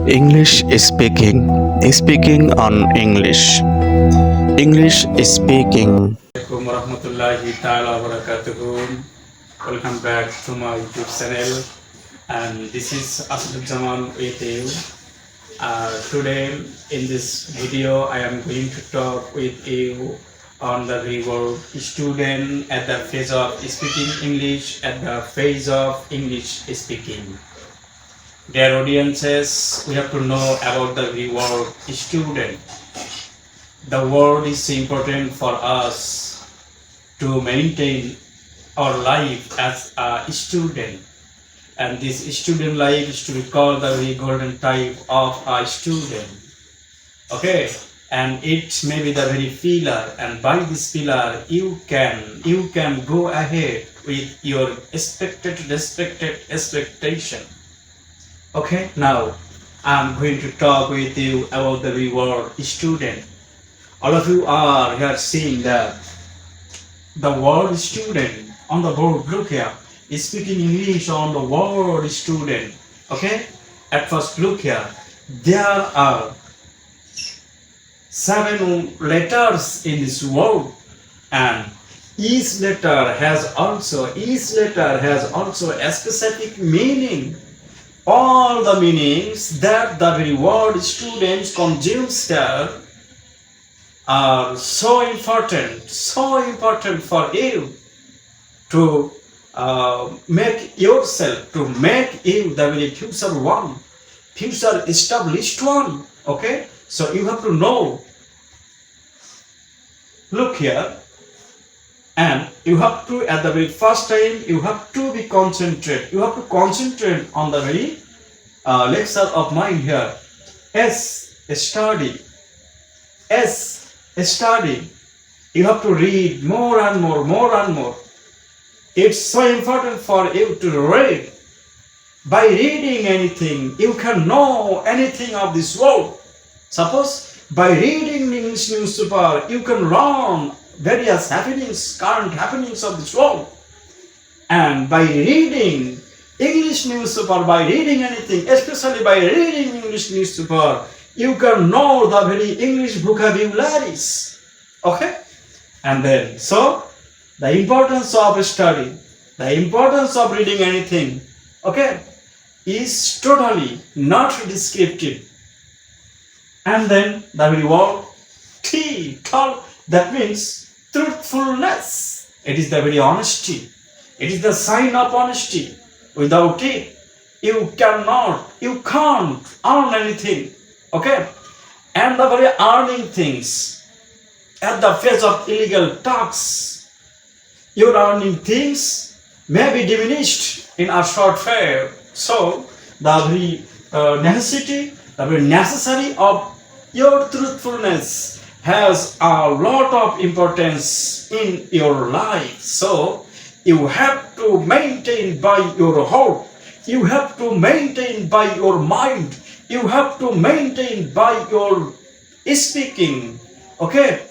English speaking on English speaking. Assalamualaikum warahmatullahi ta'ala wabarakatuh. Welcome back to my YouTube channel, and this is Ashaduzzaman with you. Today in this video I am going to talk with you on the reward student at the phase of speaking English, at the phase of English speaking. Dear audiences, we have to know about the reward student. The word is important for us to maintain our life as a student, and this student life is to be called the very golden type of a student. Okay, and it may be the very pillar, and by this pillar you can go ahead with your respected expectation. Okay, now I'm going to talk with you about the reward student. All of you are here seeing the word student on the board. Look here, is speaking English on the word student. Okay, at first look here, there are 7 letters in this word, and each letter has also a specific meaning. All the meanings that the very word students consumes there are so important for you to make yourself, to make you the very future established one. Okay, so you have to know. Look here, and you have to, at the very first time, you have to be concentrate. You have to concentrate on the very lecture of mine here. Study. Study. You have to read more and more. It's so important for you to read. By reading anything, you can know anything of this world. Suppose by reading English newspaper, you can learn various current happenings of this world. And by reading English newspaper, by reading anything, especially by reading English newspaper, you can know the very English vocabularies. Okay? And then, so, the importance of study, the importance of reading anything, okay, is totally not descriptive. And then, the very word that means truthfulness. It is the very honesty. It is the sign of honesty. Without it, you can't earn anything. Okay? And the very earning things, at the face of illegal tax, your earning things may be diminished in a short period. So, the very necessary of your truthfulness has a lot of importance in your life. So, you have to maintain by your heart, you have to maintain by your mind, you have to maintain by your speaking. Okay,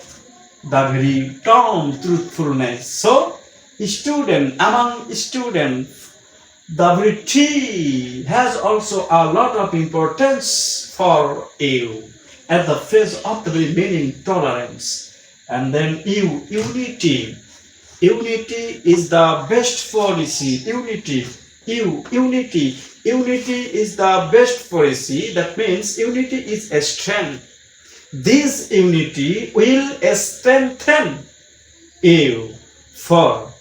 the very term truthfulness. So, among students, the very T has also a lot of importance for you at the face of the very meaning tolerance. And then unity. Unity is the best policy. Unity is the best policy. That means unity is a strength. This unity will strengthen you for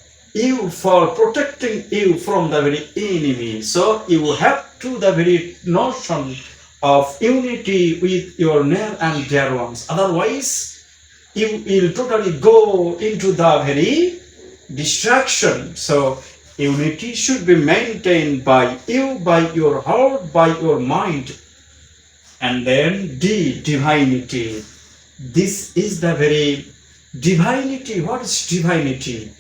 protecting you from the very enemy. So you have to the very notion of unity with your near and dear ones. Otherwise, you will totally go into the very distraction. So unity should be maintained by you, by your heart, by your mind. And then divinity. This is the very divinity. What is divinity?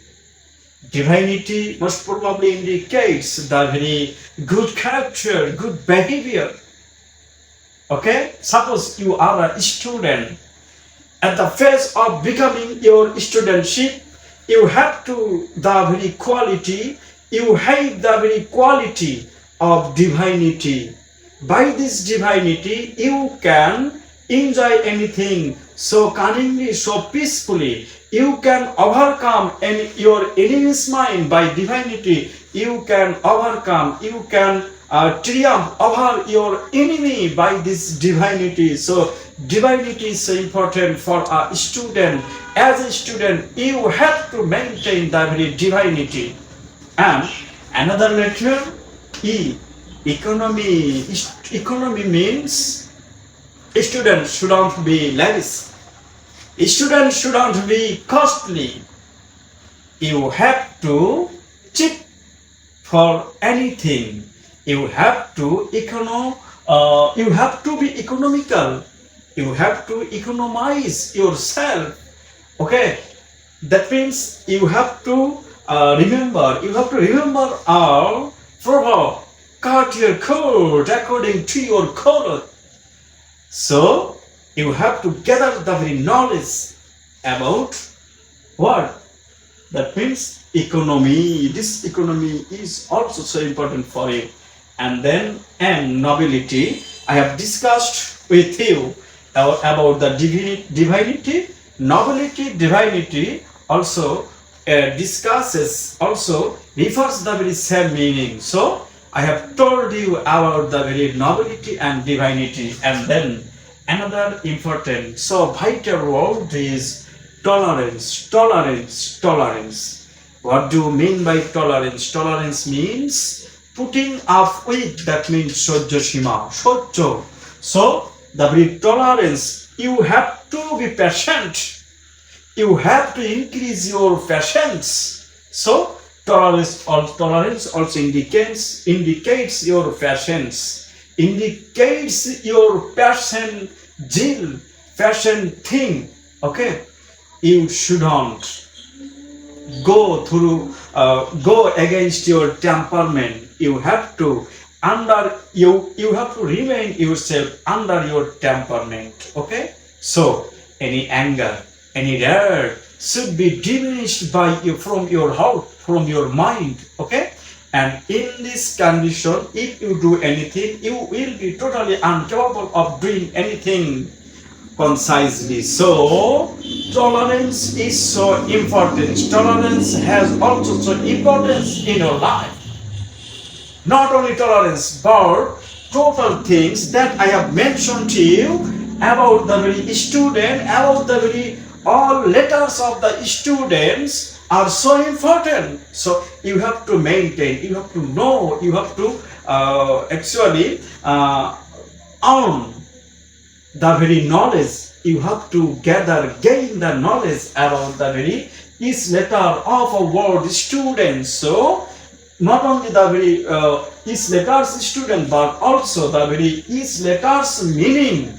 Divinity most probably indicates the very good character, good behavior. Okay? Suppose you are a student. At the phase of becoming your studentship, you have the very quality of divinity. By this divinity, you can enjoy anything so cunningly, so peacefully. You can overcome your enemy's mind by divinity. You can overcome, you can triumph over your enemy by this divinity. So divinity is so important for a student. As a student, you have to maintain the very divinity. And another letter, E, economy. Economy means students shouldn't be lavish. Students shouldn't be costly. You have to cheap for anything. You have to you have to be economical. You have to economize yourself. Okay, that means you have to remember our proverb. Cut your coat according to your color. So you have to gather the very knowledge about what? That means economy. This economy is also so important for you. And then nobility. I have discussed with you about the divinity. Nobility, divinity also refers the very same meaning. So I have told you about the very nobility and divinity. And then another important, so vital word is tolerance. Tolerance. What do you mean by tolerance? Tolerance means putting up with, that means sojjo. So the very tolerance, you have to be patient. You have to increase your patience. So tolerance also indicates your patience, indicates your passion, zeal, passion thing. Okay, you shouldn't go against your temperament. You have to remain yourself under your temperament. Okay, so any anger, any wrath should be diminished by you from your heart, from your mind. Okay, and in this condition, if you do anything, you will be totally incapable of doing anything concisely. So tolerance is so important. Tolerance has also so importance in your life. Not only tolerance, but total things that I have mentioned to you about the very student, about the very all letters of the students are so important. So you have to maintain, you have to know, you have to own the very knowledge. You have to gain the knowledge about the very each letter of a word student. So not only the very each letters student, but also the very each letters meaning,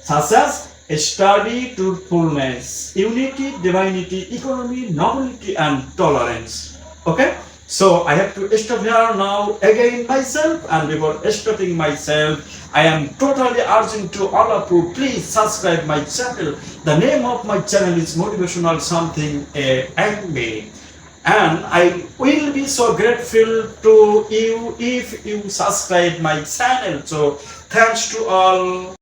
such as study, truthfulness, unity, divinity, economy, nobility, and tolerance. Okay, so I have to stop here now again myself, and before stopping myself, I am totally urging to all of you, please subscribe my channel. The name of my channel is Motivational Something Angry. And I will be so grateful to you if you subscribe my channel. So thanks to all.